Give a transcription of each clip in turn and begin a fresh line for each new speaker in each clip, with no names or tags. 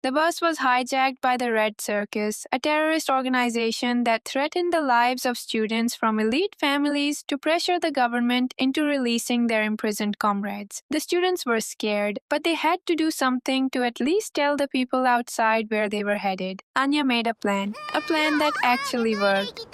The bus was hijacked by the Red Circus, a terrorist organization that threatened the lives of students from elite families to pressure the government into releasing their imprisoned comrades. The students were scared, but they had to do something to at least tell the people outside where they were headed. Anya made a plan that actually worked.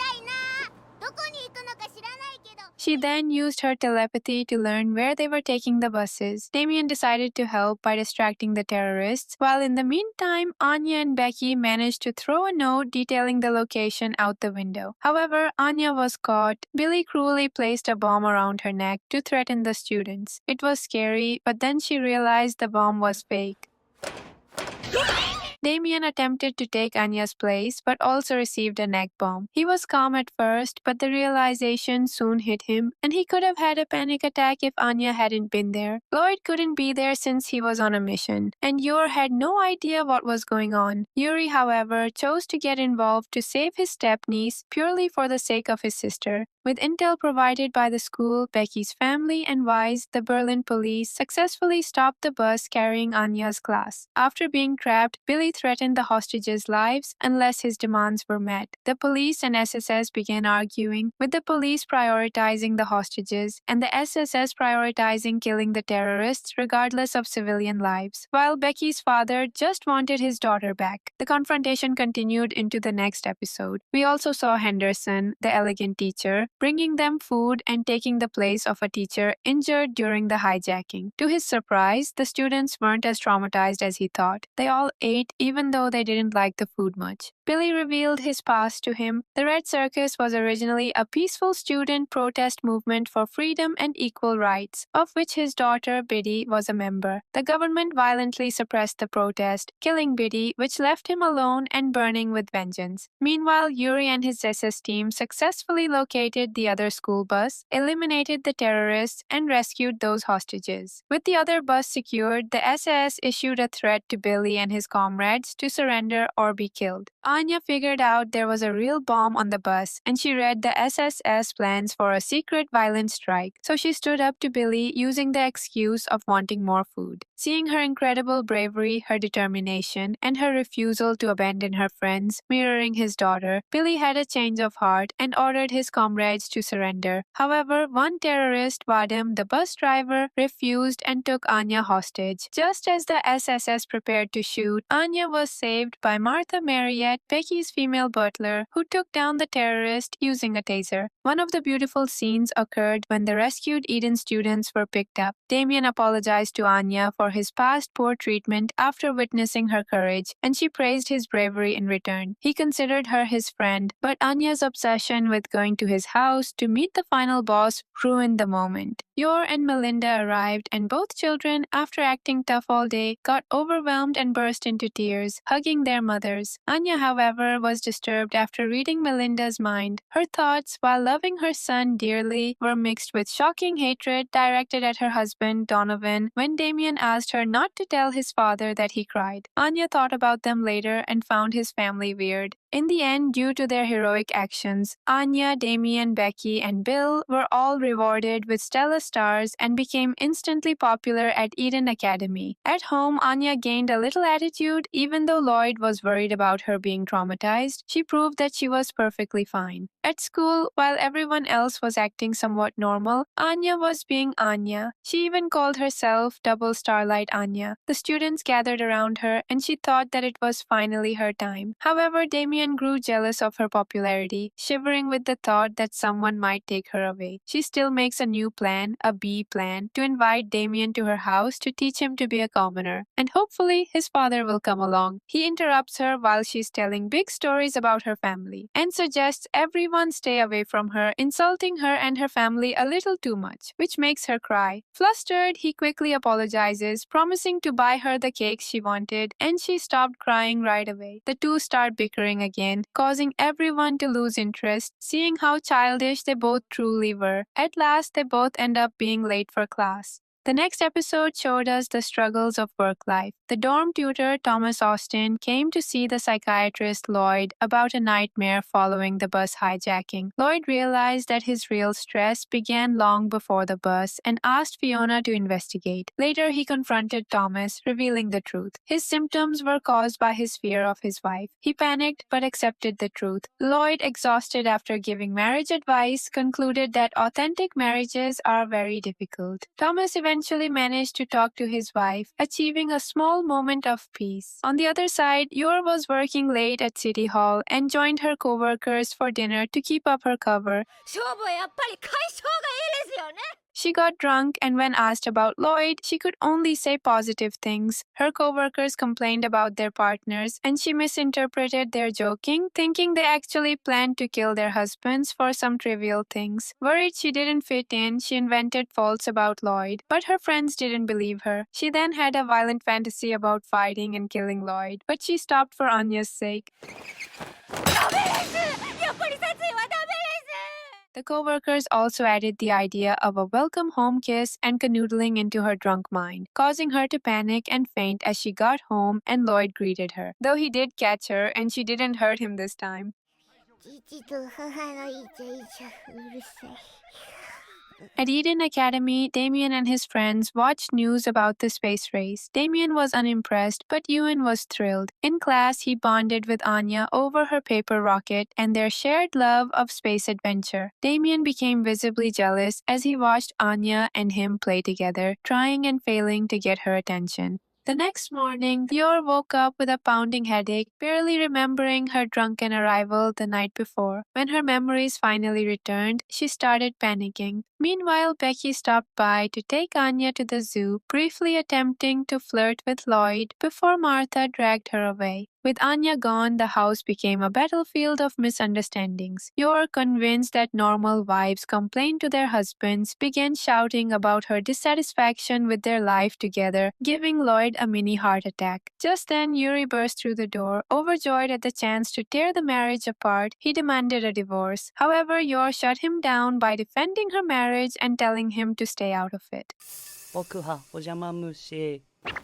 She then used her telepathy to learn where they were taking the buses. Damien decided to help by distracting the terrorists, while in the meantime, Anya and Becky managed to throw a note detailing the location out the window. However, Anya was caught. Billy cruelly placed a bomb around her neck to threaten the students. It was scary, but then she realized the bomb was fake. Damien attempted to take Anya's place, but also received a neck bomb. He was calm at first, but the realization soon hit him, and he could have had a panic attack if Anya hadn't been there. Lloyd couldn't be there since he was on a mission, and Yor had no idea what was going on. Yuri, however, chose to get involved to save his step-niece purely for the sake of his sister. With intel provided by the school, Becky's family, and Wise, the Berlin police successfully stopped the bus carrying Anya's class. After being trapped, Billy threatened the hostages' lives unless his demands were met. The police and SSS began arguing, with the police prioritizing the hostages and the SSS prioritizing killing the terrorists regardless of civilian lives, while Becky's father just wanted his daughter back. The confrontation continued into the next episode. We also saw Henderson, the elegant teacher, bringing them food and taking the place of a teacher injured during the hijacking. To his surprise, the students weren't as traumatized as he thought. They all ate even though they didn't like the food much. Billy revealed his past to him. The Red Circus was originally a peaceful student protest movement for freedom and equal rights, of which his daughter Biddy was a member. The government violently suppressed the protest, killing Biddy, which left him alone and burning with vengeance. Meanwhile, Yuri and his SS team successfully located the other school bus, eliminated the terrorists, and rescued those hostages. With the other bus secured, the SS issued a threat to Billy and his comrades to surrender or be killed. Anya figured out there was a real bomb on the bus, and she read the SSS plans for a secret violent strike, so she stood up to Billy using the excuse of wanting more food. Seeing her incredible bravery, her determination, and her refusal to abandon her friends, mirroring his daughter, Billy had a change of heart and ordered his comrades to surrender. However, one terrorist, Vadim, the bus driver, refused and took Anya hostage. Just as the SSS prepared to shoot, Anya was saved by Martha Marriott, Becky's female butler, who took down the terrorist using a taser. One of the beautiful scenes occurred when the rescued Eden students were picked up. Damien apologized to Anya for his past poor treatment after witnessing her courage, and she praised his bravery in return. He considered her his friend, but Anya's obsession with going to his house to meet the final boss ruined the moment. Yor and Melinda arrived, and both children, after acting tough all day, got overwhelmed and burst into tears, hugging their mothers. Anya, however, was disturbed after reading Melinda's mind. Her thoughts, while loving her son dearly, were mixed with shocking hatred directed at her husband, Donovan, when Damien asked her not to tell his father that he cried. Anya thought about them later and found his family weird. In the end, due to their heroic actions, Anya, Damien, Becky, and Bill were all rewarded with stellar stars and became instantly popular at Eden Academy. At home, Anya gained a little attitude. Even though Lloyd was worried about her being traumatized, she proved that she was perfectly fine. At school, while everyone else was acting somewhat normal, Anya was being Anya. She even called herself Double Starlight Anya. The students gathered around her, and she thought that it was finally her time. However, Damien grew jealous of her popularity, shivering with the thought that someone might take her away. She still makes a new plan, a B plan, to invite Damien to her house to teach him to be a commoner, and hopefully his father will come along. He interrupts her while she's telling big stories about her family, and suggests everyone stay away from her, insulting her and her family a little too much, which makes her cry. Flustered, he quickly apologizes, promising to buy her the cake she wanted, and she stopped crying right away. The two start bickering again, causing everyone to lose interest, seeing how childish they both truly were. At last, they both end up being late for class. The next episode showed us the struggles of work life. The dorm tutor, Thomas Austin, came to see the psychiatrist Lloyd about a nightmare following the bus hijacking. Lloyd realized that his real stress began long before the bus and asked Fiona to investigate. Later, he confronted Thomas, revealing the truth. His symptoms were caused by his fear of his wife. He panicked but accepted the truth. Lloyd, exhausted after giving marriage advice, concluded that authentic marriages are very difficult. Thomas eventually managed to talk to his wife, achieving a small moment of peace. On the other side, Yor was working late at City Hall and joined her co-workers for dinner to keep up her cover. She got drunk, and when asked about Lloyd, she could only say positive things. Her co-workers complained about their partners, and she misinterpreted their joking, thinking they actually planned to kill their husbands for some trivial things. Worried she didn't fit in, she invented faults about Lloyd, but her friends didn't believe her. She then had a violent fantasy about fighting and killing Lloyd, but she stopped for Anya's sake. The co-workers also added the idea of a welcome home kiss and canoodling into her drunk mind, causing her to panic and faint as she got home and Lloyd greeted her. Though he did catch her and she didn't hurt him this time. At Eden Academy, Damien and his friends watched news about the space race. Damien was unimpressed, but Ewan was thrilled. In class, he bonded with Anya over her paper rocket and their shared love of space adventure. Damien became visibly jealous as he watched Anya and him play together, trying and failing to get her attention. The next morning, Yor woke up with a pounding headache, barely remembering her drunken arrival the night before. When her memories finally returned, she started panicking. Meanwhile, Becky stopped by to take Anya to the zoo, briefly attempting to flirt with Lloyd before Martha dragged her away. With Anya gone, the house became a battlefield of misunderstandings. Yor, convinced that normal wives complained to their husbands, began shouting about her dissatisfaction with their life together, giving Lloyd a mini heart attack. Just then, Yuri burst through the door. Overjoyed at the chance to tear the marriage apart, he demanded a divorce. However, Yor shut him down by defending her marriage and telling him to stay out of it.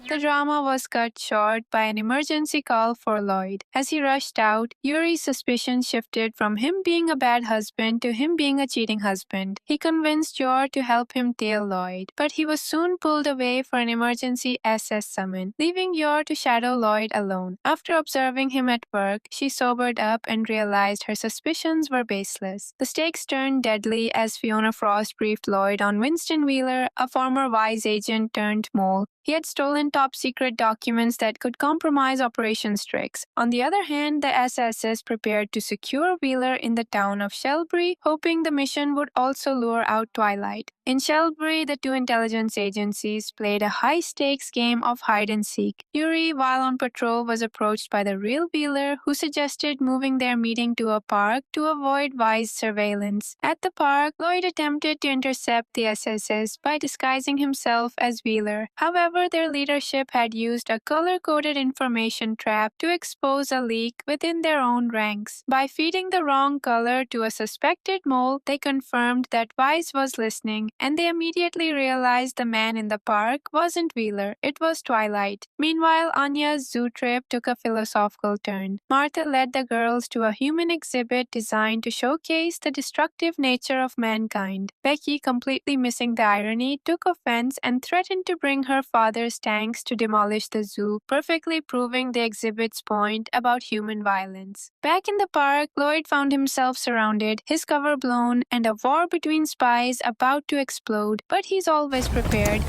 The drama was cut short by an emergency call for Lloyd. As he rushed out, Yuri's suspicion shifted from him being a bad husband to him being a cheating husband. He convinced Yor to help him tail Lloyd, but he was soon pulled away for an emergency SS summon, leaving Yor to shadow Lloyd alone. After observing him at work, she sobered up and realized her suspicions were baseless. The stakes turned deadly as Fiona Frost briefed Lloyd on Winston Wheeler, a former wise agent turned mole. He had stolen top-secret documents that could compromise Operation Strix. On the other hand, the SSS prepared to secure Wheeler in the town of Shelbury, hoping the mission would also lure out Twilight. In Shelbury, the two intelligence agencies played a high-stakes game of hide-and-seek. Yuri, while on patrol, was approached by the real Wheeler, who suggested moving their meeting to a park to avoid Wise surveillance. At the park, Lloyd attempted to intercept the SSS by disguising himself as Wheeler. However, their leadership had used a color-coded information trap to expose a leak within their own ranks. By feeding the wrong color to a suspected mole, they confirmed that Wise was listening, and they immediately realized the man in the park wasn't Wheeler, it was Twilight. Meanwhile, Anya's zoo trip took a philosophical turn. Martha led the girls to a human exhibit designed to showcase the destructive nature of mankind. Becky, completely missing the irony, took offense and threatened to bring her father's tanks to demolish the zoo, perfectly proving the exhibit's point about human violence. Back in the park, Lloyd found himself surrounded, his cover blown, and a war between spies about to explode, but he's always prepared.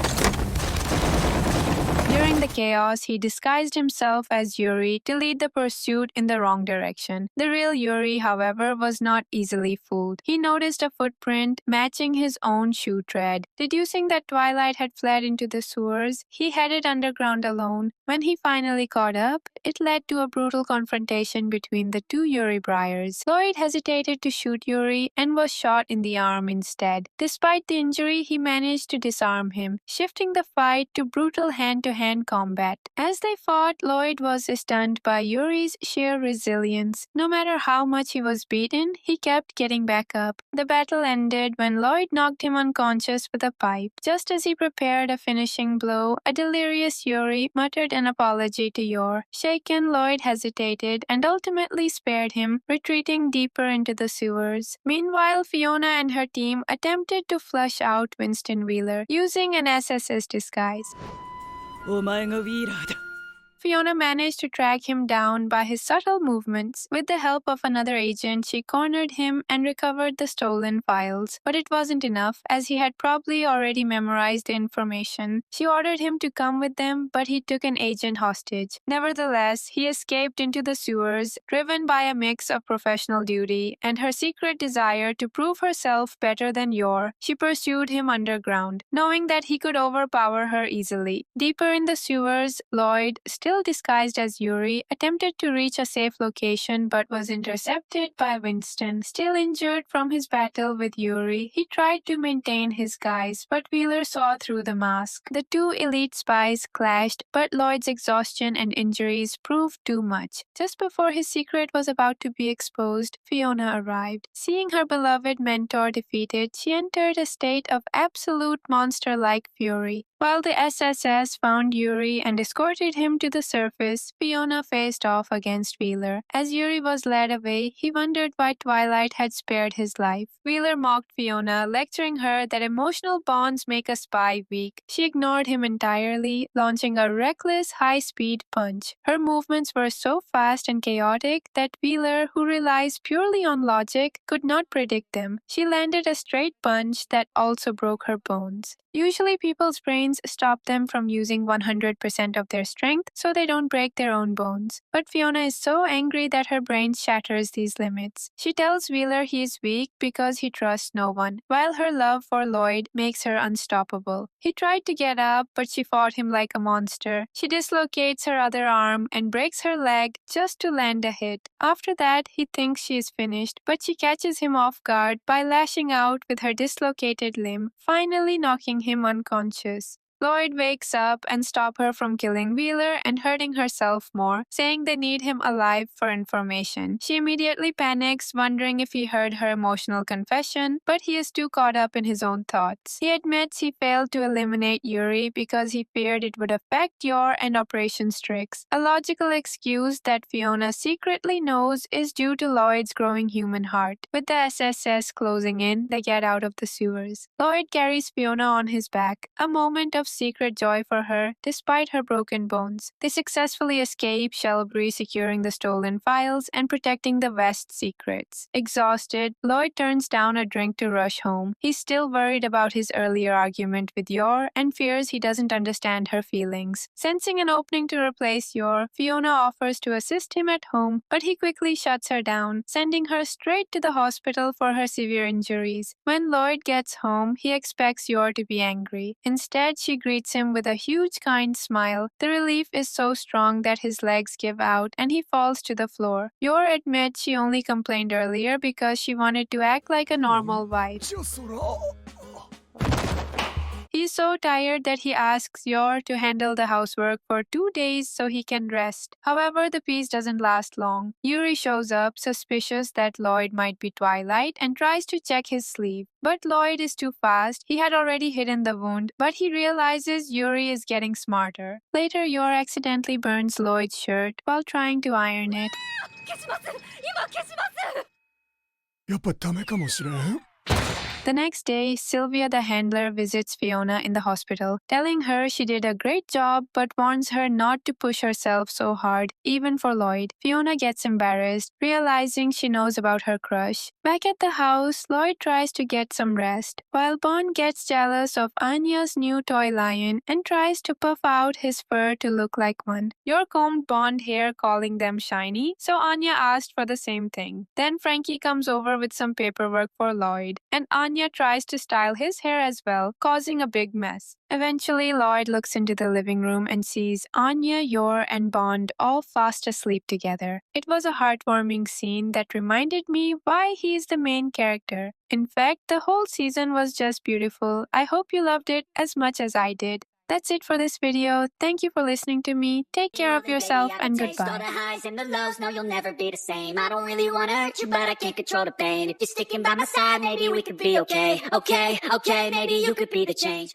During the chaos, he disguised himself as Yuri to lead the pursuit in the wrong direction. The real Yuri, however, was not easily fooled. He noticed a footprint matching his own shoe tread. Deducing that Twilight had fled into the sewers, he headed underground alone. When he finally caught up, it led to a brutal confrontation between the two Yuri Briars. Lloyd hesitated to shoot Yuri and was shot in the arm instead. Despite the injury, he managed to disarm him, shifting the fight to brutal hand-to-hand hand-to-hand combat. As they fought, Lloyd was stunned by Yuri's sheer resilience. No matter how much he was beaten, he kept getting back up. The battle ended when Lloyd knocked him unconscious with a pipe. Just as he prepared a finishing blow, a delirious Yuri muttered an apology to Yor. Shaken, Lloyd hesitated and ultimately spared him, retreating deeper into the sewers. Meanwhile, Fiona and her team attempted to flush out Winston Wheeler using an SS's disguise.
お前がウィーラーだ。
Fiona managed to track him down by his subtle movements. With the help of another agent, she cornered him and recovered the stolen files. But it wasn't enough, as he had probably already memorized the information. She ordered him to come with them, but he took an agent hostage. Nevertheless, he escaped into the sewers, driven by a mix of professional duty and her secret desire to prove herself better than Yor. She pursued him underground, knowing that he could overpower her easily. Deeper in the sewers, Lloyd, still disguised as Yuri, attempted to reach a safe location but was intercepted by Winston. Still injured from his battle with Yuri, he tried to maintain his guise, but Wheeler saw through the mask. The two elite spies clashed, but Lloyd's exhaustion and injuries proved too much. Just before his secret was about to be exposed, Fiona arrived. Seeing her beloved mentor defeated, she entered a state of absolute monster-like fury. While the SSS found Yuri and escorted him to the surface, Fiona faced off against Wheeler. As Yuri was led away, he wondered why Twilight had spared his life. Wheeler mocked Fiona, lecturing her that emotional bonds make a spy weak. She ignored him entirely, launching a reckless, high-speed punch. Her movements were so fast and chaotic that Wheeler, who relies purely on logic, could not predict them. She landed a straight punch that also broke her bones. Usually people's brains stop them from using 100% of their strength so they don't break their own bones. But Fiona is so angry that her brain shatters these limits. She tells Wheeler he is weak because he trusts no one, while her love for Lloyd makes her unstoppable. He tried to get up, but she fought him like a monster. She dislocates her other arm and breaks her leg just to land a hit. After that, he thinks she is finished, but she catches him off guard by lashing out with her dislocated limb, finally knocking him unconscious. Lloyd wakes up and stops her from killing Wheeler and hurting herself more, saying they need him alive for information. She immediately panics, wondering if he heard her emotional confession, but he is too caught up in his own thoughts. He admits he failed to eliminate Yuri because he feared it would affect Yor and Operation Strix, a logical excuse that Fiona secretly knows is due to Lloyd's growing human heart. With the SSS closing in, they get out of the sewers. Lloyd carries Fiona on his back, a moment of secret joy for her, despite her broken bones. They successfully escape, Shelbury securing the stolen files and protecting the West's secrets. Exhausted, Lloyd turns down a drink to rush home. He's still worried about his earlier argument with Yor and fears he doesn't understand her feelings. Sensing an opening to replace Yor, Fiona offers to assist him at home, but he quickly shuts her down, sending her straight to the hospital for her severe injuries. When Lloyd gets home, he expects Yor to be angry. Instead, she greets him with a huge kind smile. The relief is so strong that his legs give out and he falls to the floor. Yor admits she only complained earlier because she wanted to act like a normal wife. He's so tired that he asks Yor to handle the housework for 2 days so he can rest. However, the peace doesn't last long. Yuri shows up, suspicious that Lloyd might be Twilight, and tries to check his sleeve. But Lloyd is too fast. He had already hidden the wound, but he realizes Yuri is getting smarter. Later, Yor accidentally burns Lloyd's shirt while trying to iron it.
やっぱダメかもしれん。
The next day, Sylvia the handler visits Fiona in the hospital, telling her she did a great job but warns her not to push herself so hard, even for Lloyd. Fiona gets embarrassed, realizing she knows about her crush. Back at the house, Lloyd tries to get some rest, while Bond gets jealous of Anya's new toy lion and tries to puff out his fur to look like one. Yor combed Bond hair, calling them shiny, so Anya asked for the same thing. Then Frankie comes over with some paperwork for Lloyd, and Anya tries to style his hair as well, causing a big mess. Eventually, Lloyd looks into the living room and sees Anya, Yor, and Bond all fast asleep together. It was a heartwarming scene that reminded me why he's the main character. In fact, the whole season was just beautiful. I hope you loved it as much as I did. That's it for this video. Thank you for listening to me. Take care of yourself and
All the
goodbye.
highs and the lows, no, you'll never be the same. I don't really wanna hurt you, but I can't control the pain. If you're sticking by my side, maybe we could be okay. Okay, maybe you could be the change.